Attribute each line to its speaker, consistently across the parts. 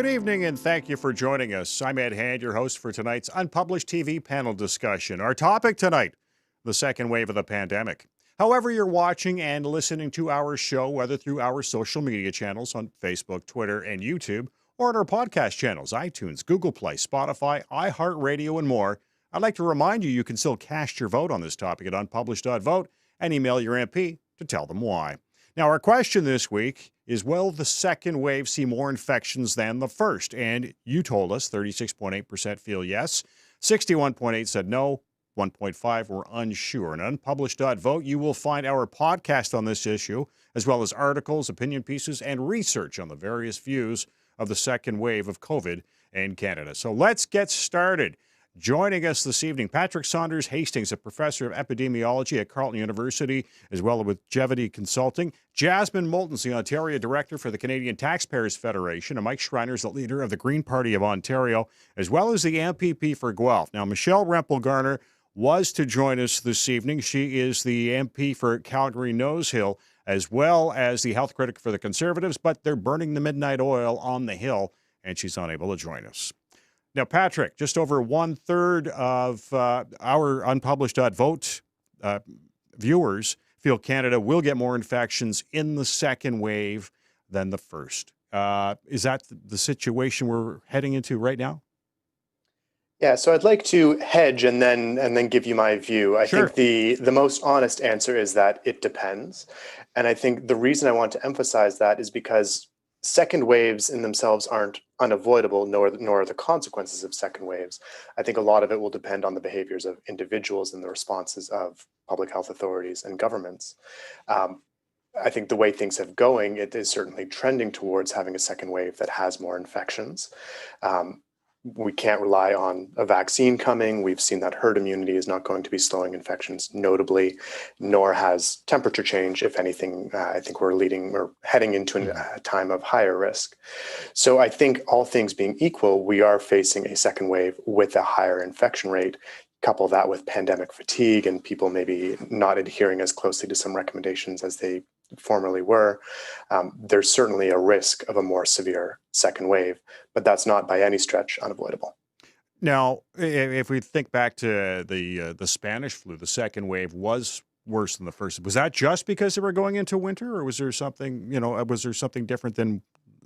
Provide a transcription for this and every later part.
Speaker 1: Good evening, and thank you for joining us. I'm Ed Hand, your host for tonight's Unpublished TV panel discussion. Our topic tonight, the second wave of the pandemic. However you're watching and listening to our show, whether through our social media channels on Facebook, Twitter, and YouTube, or on our podcast channels, iTunes, Google Play, Spotify, iHeartRadio, and more, I'd like to remind you can still cast your vote on this topic at unpublished.vote and email your MP to tell them why. Now, our question this week is, will the second wave see more infections than the first? And you told us 36.8% feel yes, 61.8% said no, 1.5% were unsure. And unpublished.vote, you will find our podcast on this issue, as well as articles, opinion pieces, and research on the various views of the second wave of COVID in Canada. So let's get started. Joining us this evening, Patrick Saunders Hastings, a professor of epidemiology at Carleton University, as well as with Longevity Consulting. Jasmine Moulton's the Ontario Director for the Canadian Taxpayers Federation, and Mike Schreiner's the leader of the Green Party of Ontario, as well as the MPP for Guelph. Now, Michelle Rempel-Garner was to join us this evening. She is the MP for Calgary-Nose Hill, as well as the health critic for the Conservatives, but they're burning the midnight oil on the Hill, and she's unable to join us. Now, Patrick, just over 1/3 of our unpublished.vote viewers feel Canada will get more infections in the second wave than the first. Is that the situation we're heading into right now?
Speaker 2: Yeah, so I'd like to hedge and then give you my view. I
Speaker 1: Sure.
Speaker 2: think the most honest answer is that it depends. And I think the reason I want to emphasize that is because second waves in themselves aren't unavoidable, nor are the consequences of second waves. I think a lot of it will depend on the behaviors of individuals and the responses of public health authorities and governments. I think the way things have going, it is certainly trending towards having a second wave that has more infections. We can't rely on a vaccine coming. We've seen that herd immunity is not going to be slowing infections notably, nor has temperature change. If anything, I think we're heading into a time of higher risk. So I think all things being equal, we are facing a second wave with a higher infection rate. Couple that with pandemic fatigue and people maybe not adhering as closely to some recommendations as they formerly were, there's certainly a risk of a more severe second wave, but that's not by any stretch unavoidable.
Speaker 1: Now, if we think back to the Spanish flu, the second wave was worse than the first. Was that just because they were going into winter, or was there something different than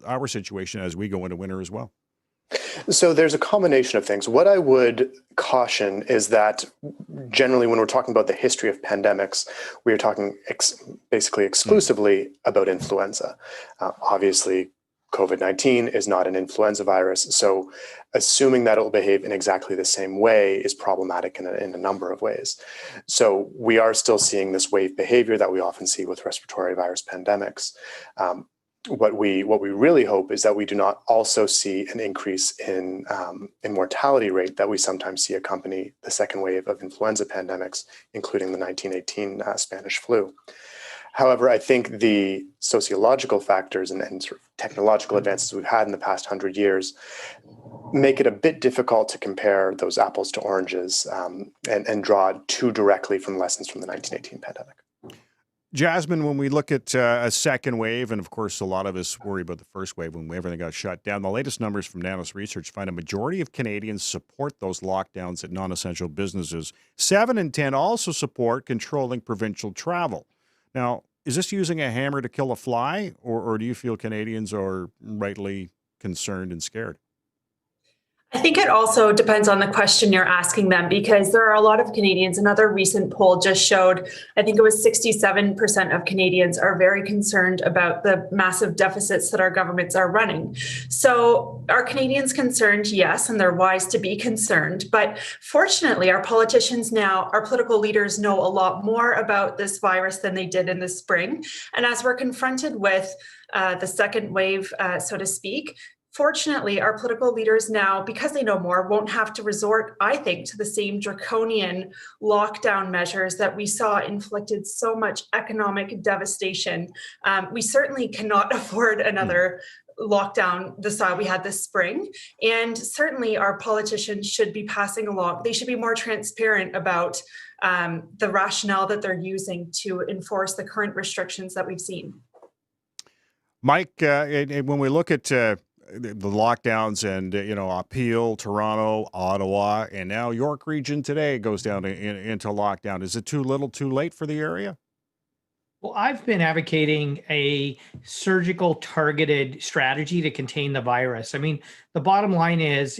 Speaker 1: our situation as we go into winter as well?
Speaker 2: So there's a combination of things. What I would caution is that generally when we're talking about the history of pandemics, we are talking basically exclusively about influenza. Obviously, COVID-19 is not an influenza virus, so assuming that it will behave in exactly the same way is problematic in a number of ways. So we are still seeing this wave behavior that we often see with respiratory virus pandemics. What we really hope is that we do not also see an increase in mortality rate that we sometimes see accompany the second wave of influenza pandemics, including the 1918 Spanish flu. However, I think the sociological factors and sort of technological advances we've had in the past 100 years make it a bit difficult to compare those apples to oranges and draw too directly from lessons from the 1918 pandemic.
Speaker 1: Jasmine, when we look at a second wave, and of course a lot of us worry about the first wave when everything got shut down, the latest numbers from Nanos Research find a majority of Canadians support those lockdowns at non-essential businesses. 7 in 10 also support controlling provincial travel. Now, is this using a hammer to kill a fly, or do you feel Canadians are rightly concerned and scared?
Speaker 3: I think it also depends on the question you're asking them, because there are a lot of Canadians. Another recent poll just showed, I think it was 67% of Canadians are very concerned about the massive deficits that our governments are running. So are Canadians concerned? Yes, and they're wise to be concerned. But fortunately, our politicians now, our political leaders know a lot more about this virus than they did in the spring. And as we're confronted with the second wave, so to speak, fortunately, our political leaders now, because they know more, won't have to resort, I think, to the same draconian lockdown measures that we saw inflicted so much economic devastation. We certainly cannot afford another lockdown the style we had this spring. And certainly our politicians should be passing along, they should be more transparent about the rationale that they're using to enforce the current restrictions that we've seen.
Speaker 1: Mike, when we look at the lockdowns and, Peel, Toronto, Ottawa, and now York Region today goes down into lockdown. Is it too little, too late for the area?
Speaker 4: Well, I've been advocating a surgical targeted strategy to contain the virus. I mean, the bottom line is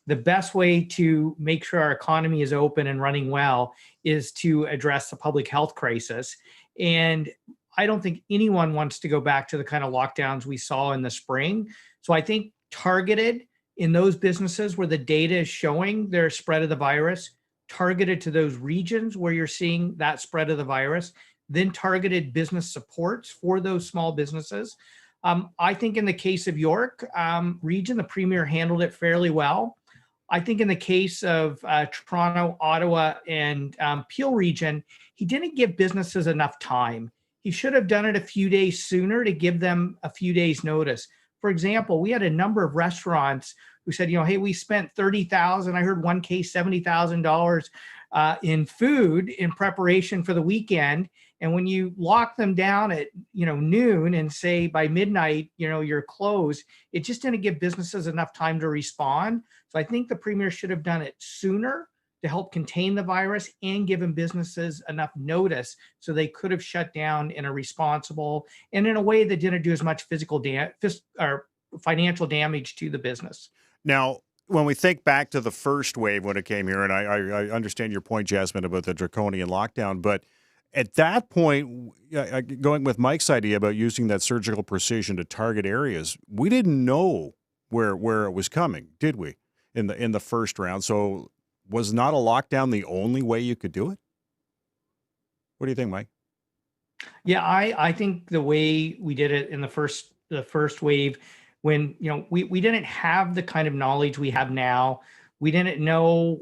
Speaker 4: the best way to make sure our economy is open and running well is to address the public health crisis. And I don't think anyone wants to go back to the kind of lockdowns we saw in the spring. So I think targeted in those businesses where the data is showing their spread of the virus, targeted to those regions where you're seeing that spread of the virus, then targeted business supports for those small businesses. I think in the case of York region, the premier handled it fairly well. I think in the case of Toronto, Ottawa, and Peel region, he didn't give businesses enough time. He should have done it a few days sooner to give them a few days notice. For example, we had a number of restaurants who said, hey, we spent $30,000. I heard one case, $70,000 in food in preparation for the weekend. And when you lock them down at noon and say by midnight you're closed, it just didn't give businesses enough time to respond. So I think the premier should have done it sooner to help contain the virus and given businesses enough notice so they could have shut down in a responsible and in a way that didn't do as much or financial damage to the business.
Speaker 1: Now, when we think back to the first wave when it came here, and I understand your point, Jasmine, about the draconian lockdown, but at that point, going with Mike's idea about using that surgical precision to target areas, we didn't know where it was coming, did we, in the first round? So was not a lockdown the only way you could do it? What do you think, Mike?
Speaker 4: Yeah, I think the way we did it in the first wave, when we didn't have the kind of knowledge we have now. We didn't know,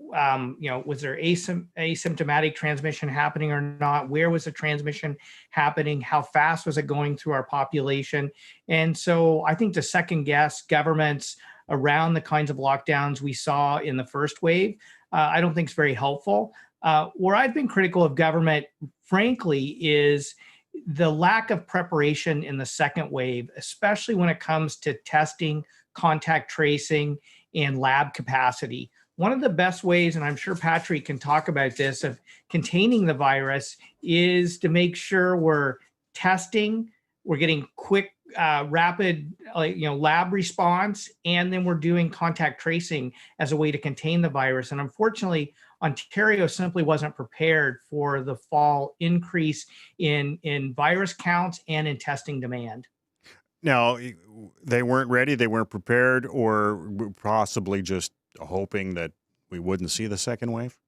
Speaker 4: was there asymptomatic transmission happening or not? Where was the transmission happening? How fast was it going through our population? And so I think to second guess governments around the kinds of lockdowns we saw in the first wave, I don't think is very helpful. Where I've been critical of government, frankly, is the lack of preparation in the second wave, especially when it comes to testing, contact tracing, and lab capacity. One of the best ways, and I'm sure Patrick can talk about this, of containing the virus is to make sure we're testing, we're getting quick, rapid, lab response, and then we're doing contact tracing as a way to contain the virus. And unfortunately, Ontario simply wasn't prepared for the fall increase in virus counts and in testing demand.
Speaker 1: Now, they weren't ready, they weren't prepared, or possibly just hoping that we wouldn't see the second wave?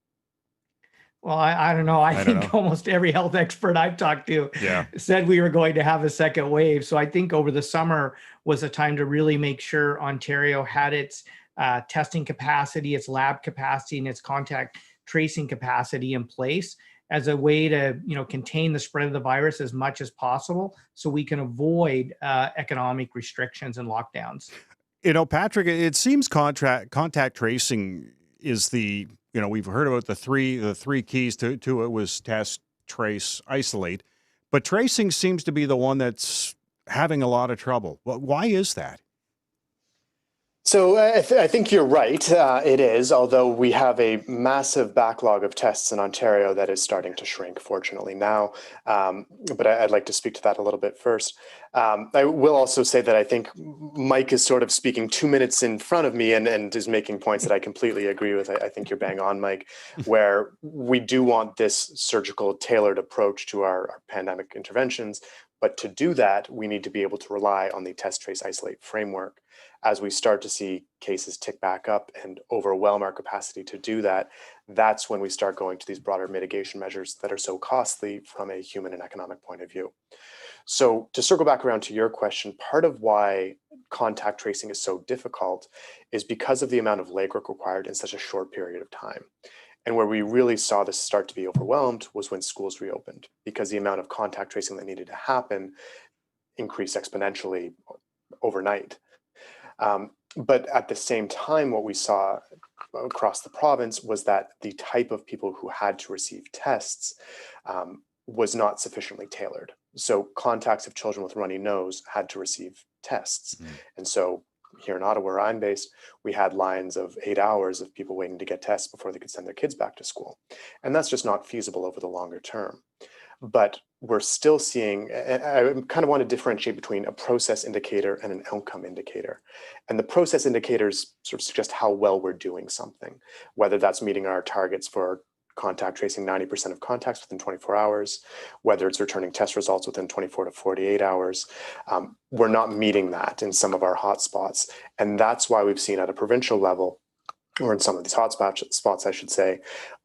Speaker 4: Well, I don't know. I think almost every health expert I've talked to said we were going to have a second wave. So I think over the summer was a time to really make sure Ontario had its testing capacity, its lab capacity, and its contact tracing capacity in place as a way to contain the spread of the virus as much as possible so we can avoid economic restrictions and lockdowns.
Speaker 1: Patrick, it seems contact tracing is we've heard about the three keys to it was test, trace, isolate, but tracing seems to be the one that's having a lot of trouble. Well, why is that?
Speaker 2: So I think you're right. It is, although we have a massive backlog of tests in Ontario that is starting to shrink, fortunately, now. But I'd like to speak to that a little bit first. I will also say that I think Mike is sort of speaking 2 minutes in front of me and is making points that I completely agree with. I think you're bang on, Mike, where we do want this surgical tailored approach to our pandemic interventions. But to do that, we need to be able to rely on the test, trace, isolate framework. As we start to see cases tick back up and overwhelm our capacity to do that, that's when we start going to these broader mitigation measures that are so costly from a human and economic point of view. So to circle back around to your question, part of why contact tracing is so difficult is because of the amount of legwork required in such a short period of time. And where we really saw this start to be overwhelmed was when schools reopened, because the amount of contact tracing that needed to happen increased exponentially overnight. But at the same time, what we saw across the province was that the type of people who had to receive tests was not sufficiently tailored. So contacts of children with runny nose had to receive tests. And so here in Ottawa, where I'm based, we had lines of 8 hours of people waiting to get tests before they could send their kids back to school. And that's just not feasible over the longer term. But we're still seeing, and I kind of want to differentiate between a process indicator and an outcome indicator. And the process indicators sort of suggest how well we're doing something, whether that's meeting our targets for contact tracing 90% of contacts within 24 hours, whether it's returning test results within 24 to 48 hours. We're not meeting that in some of our hotspots. And that's why we've seen at a provincial level, or in some of these hotspots, I should say,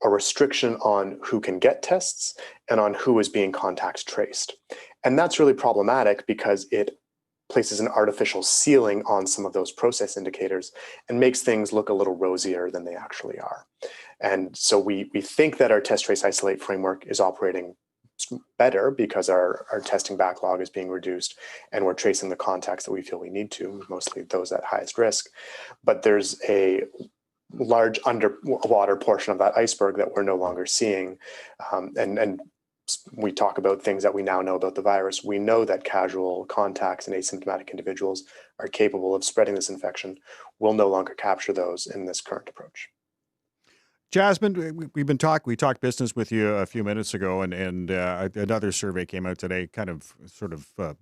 Speaker 2: a restriction on who can get tests and on who is being contact traced. And that's really problematic because it places an artificial ceiling on some of those process indicators and makes things look a little rosier than they actually are. And so we think that our test, trace, isolate framework is operating better because our testing backlog is being reduced and we're tracing the contacts that we feel we need to, mostly those at highest risk. But there's a large underwater portion of that iceberg that we're no longer seeing. And we talk about things that we now know about the virus. We know that casual contacts and asymptomatic individuals are capable of spreading this infection. We'll no longer capture those in this current approach.
Speaker 1: Jasmine, we talked business with you a few minutes ago, and another survey came out today, kind of sort of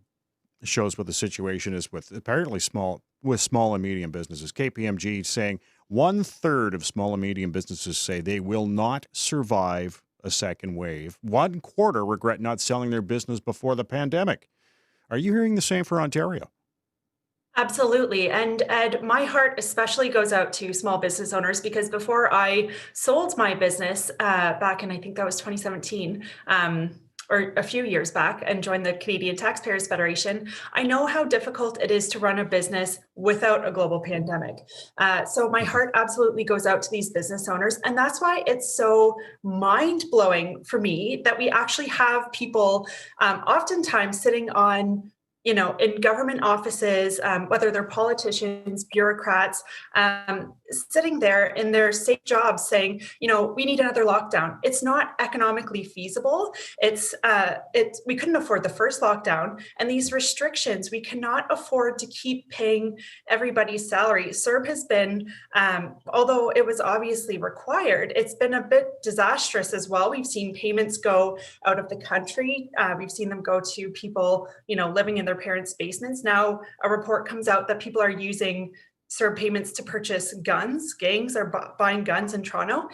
Speaker 1: shows what the situation is with apparently small and medium businesses. KPMG saying 1/3 of small and medium businesses say they will not survive a second wave. 1/4 regret not selling their business before the pandemic. Are you hearing the same for Ontario?
Speaker 3: Absolutely. And Ed, my heart especially goes out to small business owners because before I sold my business back in, I think that was 2017, or a few years back, and joined the Canadian Taxpayers Federation, I know how difficult it is to run a business without a global pandemic. So my heart absolutely goes out to these business owners. And that's why it's so mind-blowing for me that we actually have people oftentimes sitting on, in government offices, whether they're politicians, bureaucrats, sitting there in their safe jobs saying, we need another lockdown. It's not economically feasible. We couldn't afford the first lockdown. And these restrictions, we cannot afford to keep paying everybody's salary. CERB has been, although it was obviously required, it's been a bit disastrous as well. We've seen payments go out of the country. We've seen them go to people, living in their parents' basements. Now a report comes out that people are using CERB payments to purchase guns. Gangs are buying guns in Toronto.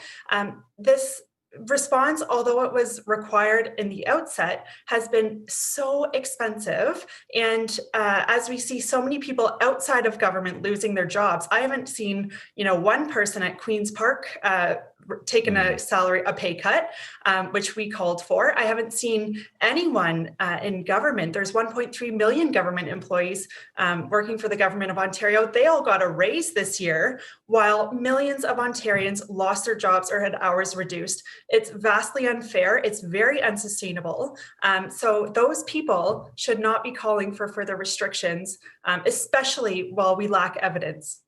Speaker 3: This response, although it was required in the outset, has been so expensive. And as we see so many people outside of government losing their jobs, I haven't seen, one person at Queen's Park taken a pay cut, which we called for. I haven't seen anyone in government. There's 1.3 million government employees working for the government of Ontario. They all got a raise this year, while millions of Ontarians lost their jobs or had hours reduced. It's vastly unfair. It's very unsustainable. So those people should not be calling for further restrictions, especially while we lack evidence.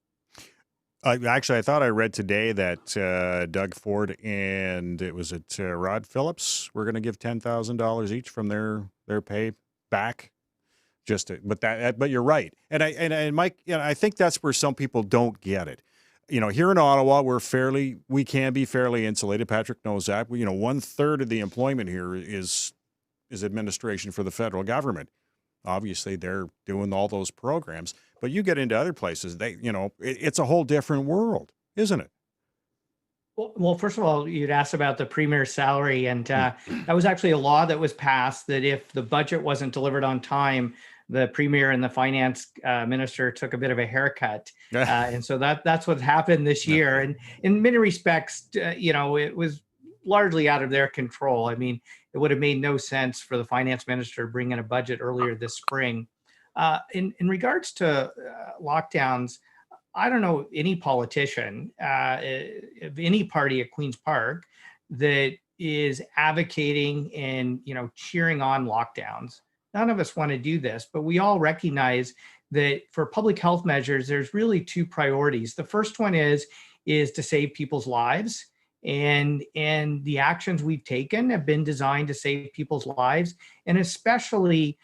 Speaker 1: Actually, I thought I read today that Doug Ford and Rod Phillips were going to give $10,000 each from their pay back. But you're right, and Mike, I think that's where some people don't get it. Here in Ottawa, we can be fairly insulated. Patrick knows that. 1/3 of the employment here is administration for the federal government. Obviously, they're doing all those programs. But you get into other places, it's a whole different world, isn't it?
Speaker 4: Well, first of all, you'd asked about the premier's salary, and that was actually a law that was passed that if the budget wasn't delivered on time, the premier and the finance minister took a bit of a haircut. And so that's what happened this year. And in many respects, it was largely out of their control. I mean, it would have made no sense for the finance minister to bring in a budget earlier this spring. In regards to lockdowns, I don't know any politician of any party at Queen's Park that is advocating and cheering on lockdowns. None of us want to do this, but we all recognize that for public health measures, there's really two priorities. The first one is to save people's lives. And the actions we've taken have been designed to save people's lives, and especially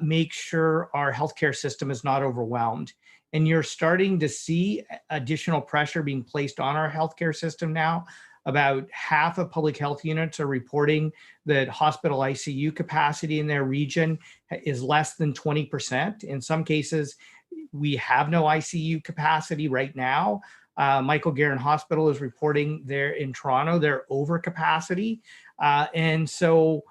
Speaker 4: make sure our healthcare system is not overwhelmed. And you're starting to see additional pressure being placed on our healthcare system now. About half of public health units are reporting that hospital ICU capacity in their region is less than 20%. In some cases, we have no ICU capacity right now. Michael Garron Hospital is reporting there in Toronto, they're over capacity. And so,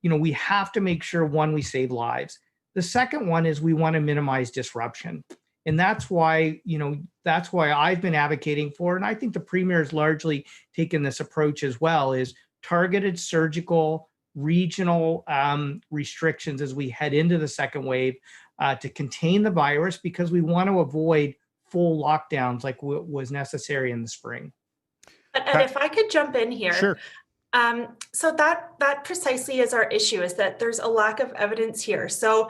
Speaker 4: we have to make sure, one, we save lives. The second one is we want to minimize disruption. And that's why, I've been advocating for, and I think the Premier has largely taken this approach as well, is targeted surgical regional restrictions as we head into the second wave to contain the virus, because we want to avoid full lockdowns like what was necessary in the spring.
Speaker 3: And if I could jump in here.
Speaker 1: Sure.
Speaker 3: So that precisely is our issue, is that there's a lack of evidence here. So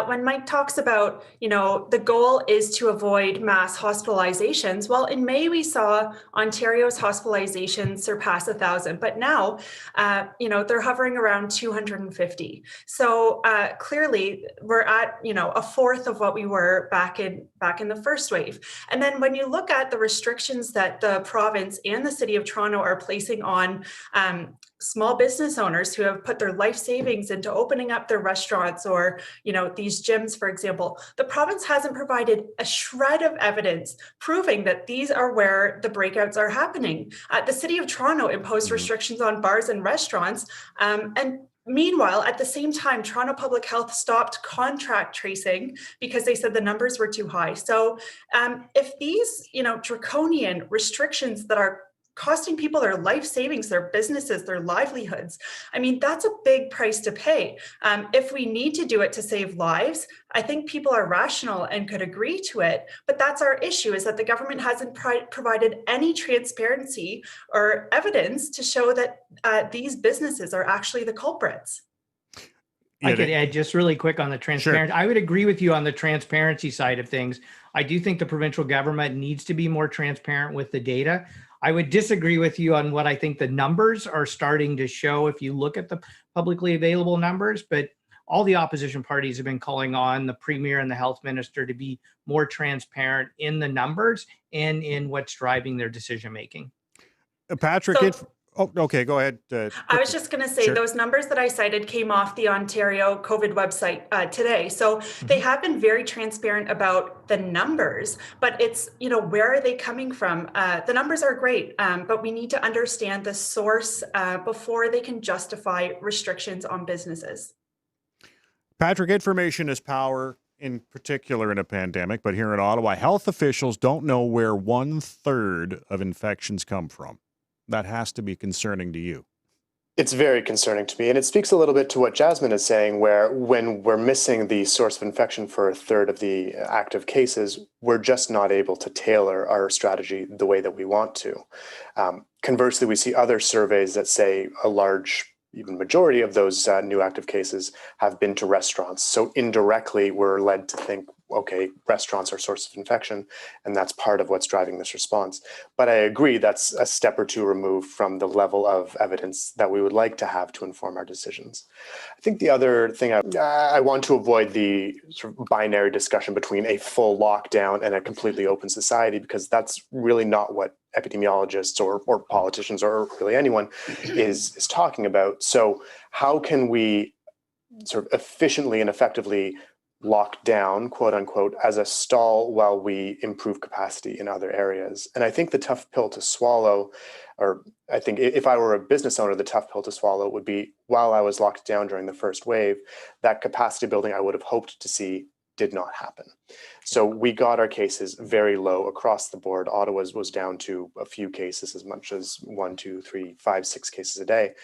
Speaker 3: when Mike talks about, the goal is to avoid mass hospitalizations. Well, in May, we saw Ontario's hospitalizations surpass 1,000, but now, they're hovering around 250. So clearly we're at, a fourth of what we were back in the first wave. And then when you look at the restrictions that the province and the City of Toronto are placing on small business owners who have put their life savings into opening up their restaurants or, these gyms, for example, the province hasn't provided a shred of evidence proving that these are where the breakouts are happening. The City of Toronto imposed restrictions on bars and restaurants, and meanwhile, at the same time, Toronto Public Health stopped contact tracing because they said the numbers were too high. So if these, draconian restrictions that are costing people their life savings, their businesses, their livelihoods, that's a big price to pay. If we need to do it to save lives, I think people are rational and could agree to it. But that's our issue, is that the government hasn't provided any transparency or evidence to show that these businesses are actually the culprits.
Speaker 4: I could add just really quick on the transparency. Sure. I would agree with you on the transparency side of things. I do think the provincial government needs to be more transparent with the data. I would disagree with you on what I think the numbers are starting to show if you look at the publicly available numbers, but all the opposition parties have been calling on the Premier and the Health Minister to be more transparent in the numbers and in what's driving their decision making.
Speaker 1: Patrick, okay, go ahead.
Speaker 3: I was just going to say,
Speaker 1: Sure.
Speaker 3: Those numbers that I cited came off the Ontario COVID website today. So they have been very transparent about the numbers, but it's, where are they coming from? The numbers are great, but we need to understand the source before they can justify restrictions on businesses.
Speaker 1: Patrick, information is power, in particular in a pandemic, but here in Ottawa, health officials don't know where 1/3 of infections come from. That has to be concerning to you.
Speaker 2: It's very concerning to me. And it speaks a little bit to what Jasmine is saying, where when we're missing the source of infection for 1/3 of the active cases, we're just not able to tailor our strategy the way that we want to. Conversely, we see other surveys that say a large, even majority of those new active cases have been to restaurants. So indirectly, we're led to think, okay, restaurants are a source of infection, and that's part of what's driving this response. But I agree that's a step or two removed from the level of evidence that we would like to have to inform our decisions. I think the other thing I want to avoid the sort of binary discussion between a full lockdown and a completely open society, because that's really not what epidemiologists or politicians or really anyone is talking about. So how can we sort of efficiently and effectively lock down, quote unquote, as a stall while we improve capacity in other areas? And I think the tough pill to swallow, or I think if I were a business owner, the tough pill to swallow would be, while I was locked down during the first wave, that capacity building I would have hoped to see did not happen. So we got our cases very low across the board. Ottawa's was down to a few cases, as much as 1, 2, 3, 5, 6 cases a day.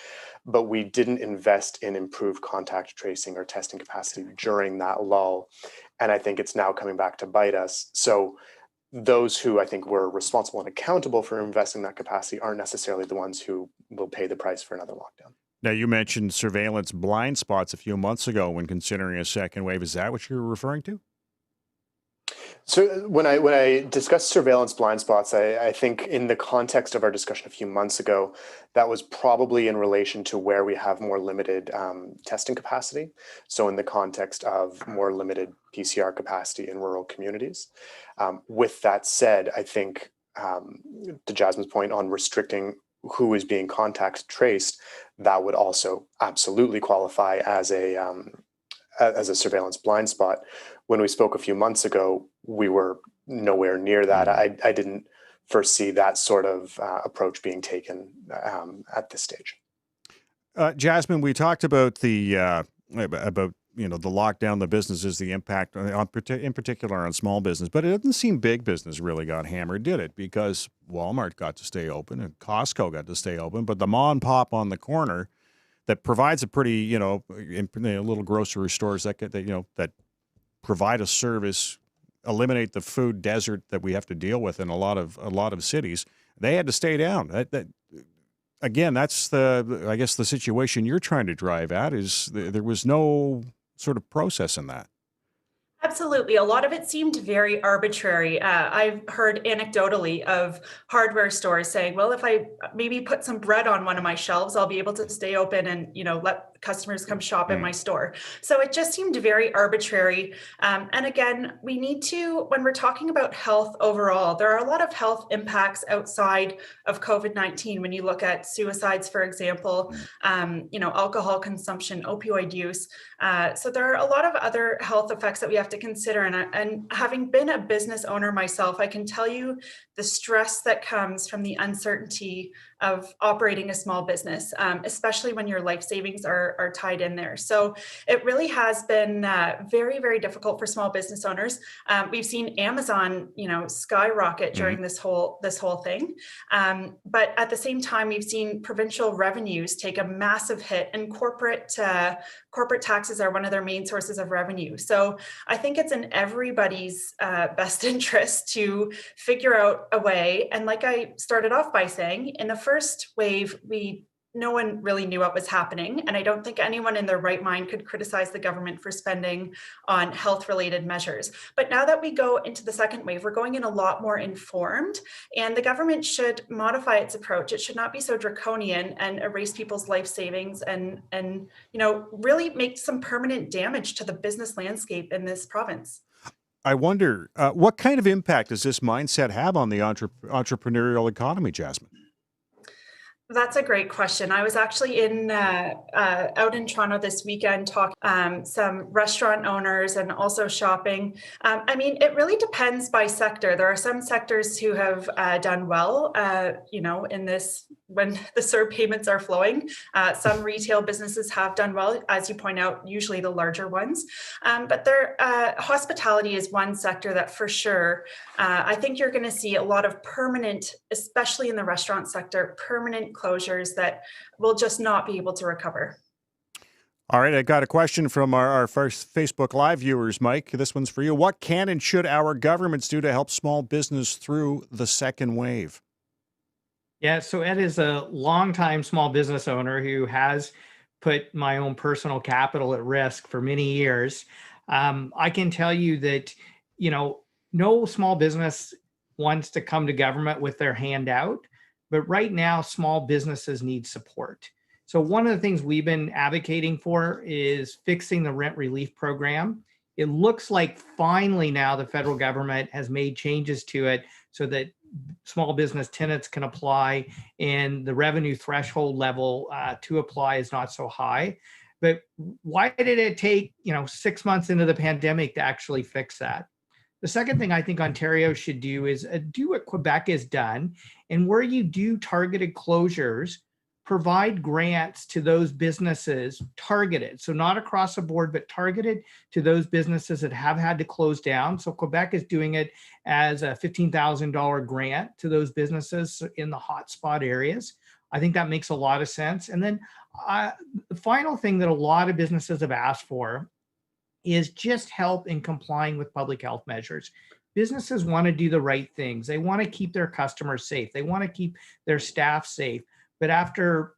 Speaker 2: But we didn't invest in improved contact tracing or testing capacity during that lull. And I think it's now coming back to bite us. So those who I think were responsible and accountable for investing that capacity aren't necessarily the ones who will pay the price for another lockdown.
Speaker 1: Now, you mentioned surveillance blind spots a few months ago when considering a second wave. Is that what you're referring to?
Speaker 2: So when I discuss surveillance blind spots, I think in the context of our discussion a few months ago, that was probably in relation to where we have more limited testing capacity. So in the context of more limited PCR capacity in rural communities. With that said, I think to Jasmine's point on restricting who is being contact traced, that would also absolutely qualify as a surveillance blind spot. When we spoke a few months ago, we were nowhere near that. I didn't foresee that sort of approach being taken at this stage.
Speaker 1: Jasmine, we talked about the the lockdown, the businesses, the impact in particular on small business, but it didn't seem big business really got hammered, did it? Because Walmart got to stay open and Costco got to stay open, but the mom and pop on the corner that provides a pretty, little grocery stores that provide a service, eliminate the food desert that we have to deal with in a lot of cities. They had to stay down. Again, that's I guess the situation you're trying to drive at is there was no sort of process in that.
Speaker 3: Absolutely. A lot of it seemed very arbitrary. I've heard anecdotally of hardware stores saying, well, if I maybe put some bread on one of my shelves, I'll be able to stay open and, let customers come shop in my store. So it just seemed very arbitrary. And again, we need to, when we're talking about health overall, there are a lot of health impacts outside of COVID-19. When you look at suicides, for example, alcohol consumption, opioid use. So there are a lot of other health effects that we have to consider. And having been a business owner myself, I can tell you the stress that comes from the uncertainty of operating a small business, especially when your life savings are tied in there. So it really has been very, very difficult for small business owners. We've seen Amazon, skyrocket during this whole thing. But at the same time, we've seen provincial revenues take a massive hit, and corporate taxes are one of their main sources of revenue. So I think it's in everybody's best interest to figure out a way. And like I started off by saying, in the first wave, no one really knew what was happening. And I don't think anyone in their right mind could criticize the government for spending on health-related measures. But now that we go into the second wave, we're going in a lot more informed, and the government should modify its approach. It should not be so draconian and erase people's life savings and really make some permanent damage to the business landscape in this province.
Speaker 1: I wonder, what kind of impact does this mindset have on the entrepreneurial economy, Jasmine?
Speaker 3: That's a great question. I was actually out in Toronto this weekend talking some restaurant owners and also shopping. It really depends by sector. There are some sectors who have done well, in this when the CERB payments are flowing. Some retail businesses have done well, as you point out, usually the larger ones. But hospitality is one sector that for sure, I think you're going to see a lot of permanent, especially in the restaurant sector, permanent closures that will just not be able to recover.
Speaker 1: All right, I got a question from our first Facebook Live viewers, Mike. This one's for you. What can and should our governments do to help small business through the second wave?
Speaker 4: Yeah, so Ed is a longtime small business owner who has put my own personal capital at risk for many years. I can tell you that, no small business wants to come to government with their hand out, but right now small businesses need support. So one of the things we've been advocating for is fixing the rent relief program. It looks like finally now the federal government has made changes to it so that small business tenants can apply and the revenue threshold level to apply is not so high. But why did it take 6 months into the pandemic to actually fix that? The second thing I think Ontario should do is do what Quebec has done, and where you do targeted closures, provide grants to those businesses targeted. So not across the board, but targeted to those businesses that have had to close down. So Quebec is doing it as a $15,000 grant to those businesses in the hotspot areas. I think that makes a lot of sense. And then the final thing that a lot of businesses have asked for is just help in complying with public health measures. Businesses want to do the right things. They want to keep their customers safe. They want to keep their staff safe. But after,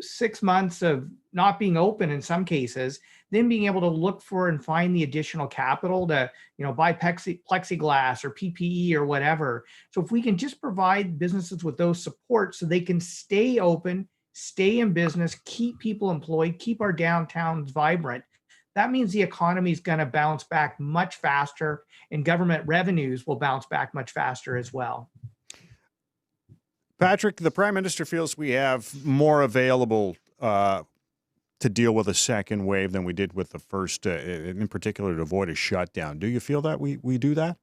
Speaker 4: 6 months of not being open in some cases, then being able to look for and find the additional capital to, buy plexiglass or PPE or whatever. So if we can just provide businesses with those supports so they can stay open, stay in business, keep people employed, keep our downtowns vibrant, that means the economy is going to bounce back much faster and government revenues will bounce back much faster as well.
Speaker 1: Patrick, the Prime Minister feels we have more available to deal with a second wave than we did with the first, in particular to avoid a shutdown. Do you feel that we do that?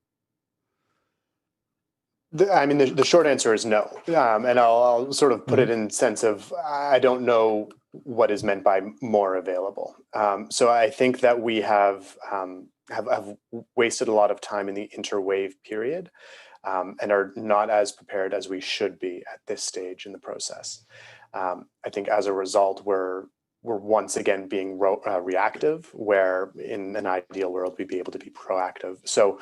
Speaker 2: The short answer is no. And I'll sort of put it in sense of, I don't know what is meant by more available. So I think that we have wasted a lot of time in the interwave period and are not as prepared as we should be at this stage in the process. I think as a result, we're once again being reactive, where in an ideal world, we'd be able to be proactive. So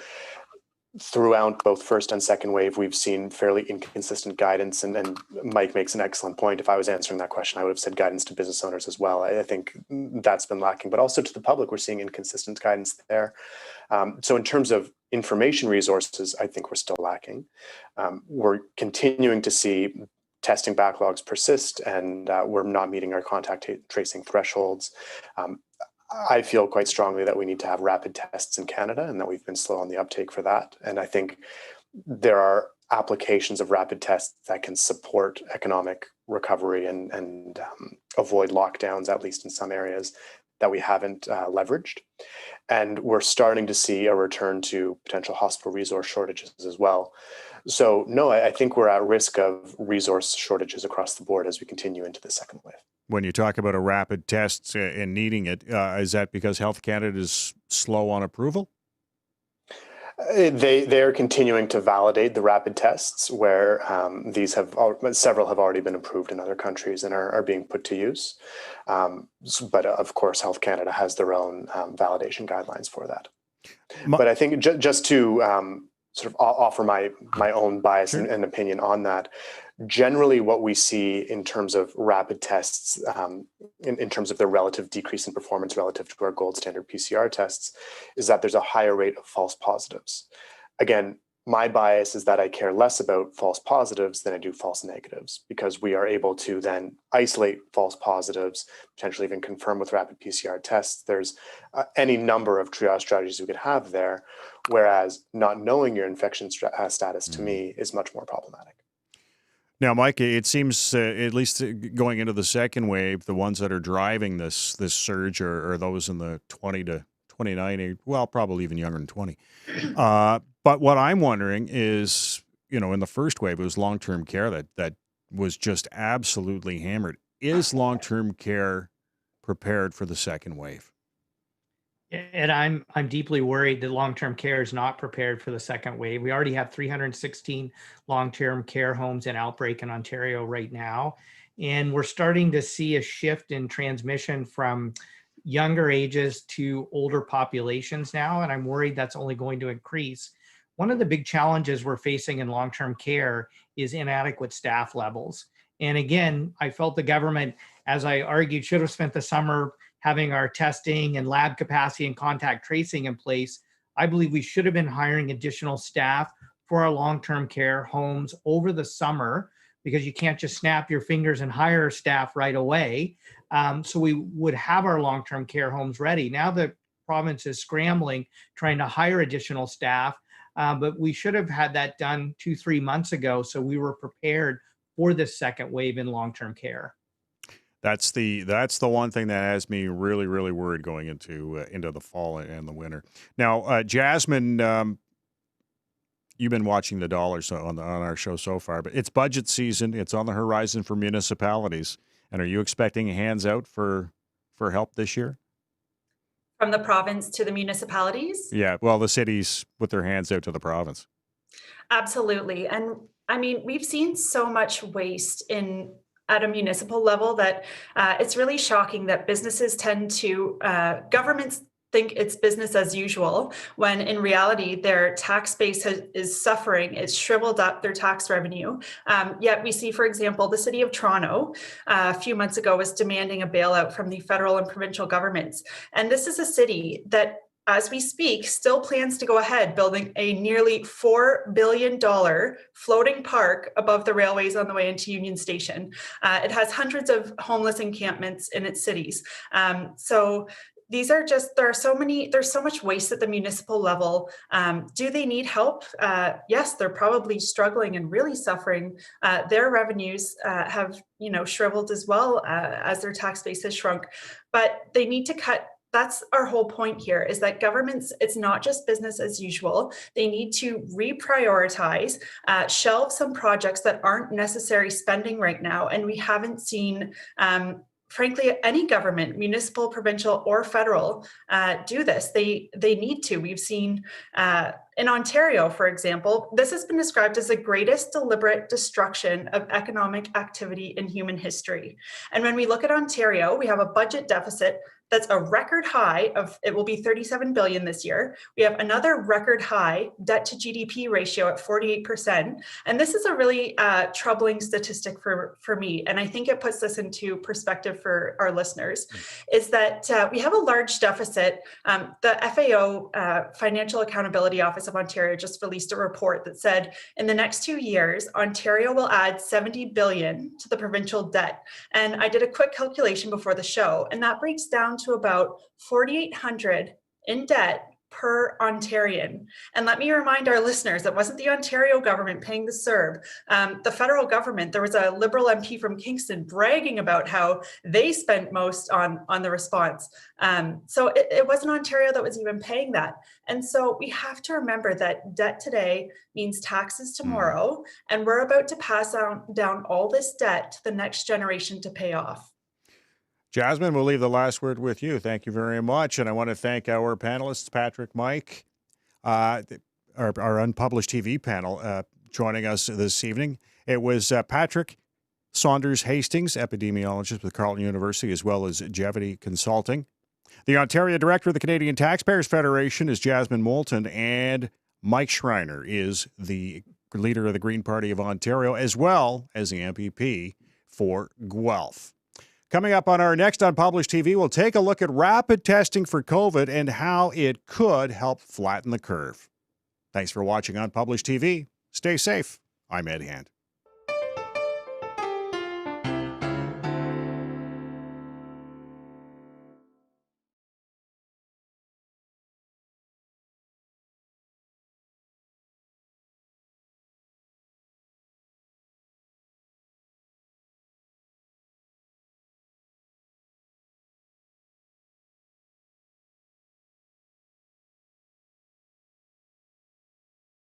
Speaker 2: throughout both first and second wave, we've seen fairly inconsistent guidance. And Mike makes an excellent point. If I was answering that question, I would have said guidance to business owners as well. I think that's been lacking, but also to the public, we're seeing inconsistent guidance there. So in terms of information resources, I think we're still lacking. We're continuing to see testing backlogs persist, and we're not meeting our contact tracing thresholds. I feel quite strongly that we need to have rapid tests in Canada and that we've been slow on the uptake for that. And I think there are applications of rapid tests that can support economic recovery and avoid lockdowns, at least in some areas, that we haven't leveraged. And we're starting to see a return to potential hospital resource shortages as well. So no, I think we're at risk of resource shortages across the board as we continue into the second wave.
Speaker 1: When you talk about a rapid test and needing it, is that because Health Canada is slow on approval?
Speaker 2: They are continuing to validate the rapid tests, where several have already been approved in other countries and are being put to use. But of course, Health Canada has their own validation guidelines for that. But I think just to sort of offer my own bias
Speaker 1: Sure.
Speaker 2: and opinion on that, generally what we see in terms of rapid tests, in terms of their relative decrease in performance relative to our gold standard PCR tests, is that there's a higher rate of false positives. Again, my bias is that I care less about false positives than I do false negatives, because we are able to then isolate false positives, potentially even confirm with rapid PCR tests. There's any number of triage strategies we could have there, whereas not knowing your infection status to me is much more problematic.
Speaker 1: Now, Mike, it seems, at least going into the second wave, the ones that are driving this surge are those in the 20 to 29, well, probably even younger than 20. But what I'm wondering is, in the first wave, it was long-term care that was just absolutely hammered. Is long-term care prepared for the second wave?
Speaker 4: And I'm deeply worried that long-term care is not prepared for the second wave. We already have 316 long-term care homes in outbreak in Ontario right now. And we're starting to see a shift in transmission from younger ages to older populations now. And I'm worried that's only going to increase. One of the big challenges we're facing in long-term care is inadequate staff levels. And again, I felt the government, as I argued, should have spent the summer having our testing and lab capacity and contact tracing in place. I believe we should have been hiring additional staff for our long-term care homes over the summer, because you can't just snap your fingers and hire staff right away. So we would have our long-term care homes ready. Now the province is scrambling, trying to hire additional staff, but we should have had that done 2-3 months ago, so we were prepared for this second wave in long-term care.
Speaker 1: That's the one thing that has me really, really worried going into the fall and the winter. Now, Jasmine, you've been watching the dollars on our show so far, but it's budget season. It's on the horizon for municipalities. And are you expecting hands out for help this year?
Speaker 3: From the province to the municipalities?
Speaker 1: Yeah, well, the cities with their hands out to the province.
Speaker 3: Absolutely. And I mean, we've seen so much waste at a municipal level that it's really shocking that businesses governments think it's business as usual, when in reality, their tax base is suffering. It's shriveled up their tax revenue. Yet we see, for example, the city of Toronto a few months ago was demanding a bailout from the federal and provincial governments. And this is a city that, as we speak, still plans to go ahead building a nearly $4 billion floating park above the railways on the way into Union Station. It has hundreds of homeless encampments in its cities. So these are just, there's so much waste at the municipal level. Do they need help? Yes, they're probably struggling and really suffering. Their revenues have, shriveled as well as their tax base has shrunk, but they need to cut. That's our whole point here, is that governments, it's not just business as usual. They need to reprioritize, shelve some projects that aren't necessary spending right now. And we haven't seen, frankly, any government, municipal, provincial, or federal, do this. They need to. We've seen in Ontario, for example, this has been described as the greatest deliberate destruction of economic activity in human history. And when we look at Ontario, we have a budget deficit that's a record high of, it will be 37 billion this year. We have another record high debt to GDP ratio at 48%. And this is a really troubling statistic for me. And I think it puts this into perspective for our listeners, is that we have a large deficit. The FAO, Financial Accountability Office of Ontario, just released a report that said in the next 2 years, Ontario will add 70 billion to the provincial debt. And I did a quick calculation before the show, and that breaks down to about 4,800 in debt per Ontarian. And let me remind our listeners, it wasn't the Ontario government paying the CERB. The federal government, there was a Liberal MP from Kingston bragging about how they spent most on the response. So it wasn't Ontario that was even paying that. And so we have to remember that debt today means taxes tomorrow, and we're about to pass down all this debt to the next generation to pay off.
Speaker 1: Jasmine, we'll leave the last word with you. Thank you very much. And I want to thank our panelists, Patrick, Mike, our Unpublished TV panel joining us this evening. It was Patrick Saunders Hastings, epidemiologist with Carleton University, as well as Jevity Consulting. The Ontario Director of the Canadian Taxpayers Federation is Jasmine Moulton, and Mike Schreiner is the leader of the Green Party of Ontario, as well as the MPP for Guelph. Coming up on our next Unpublished TV, we'll take a look at rapid testing for COVID and how it could help flatten the curve. Thanks for watching Unpublished TV. Stay safe. I'm Ed Hand.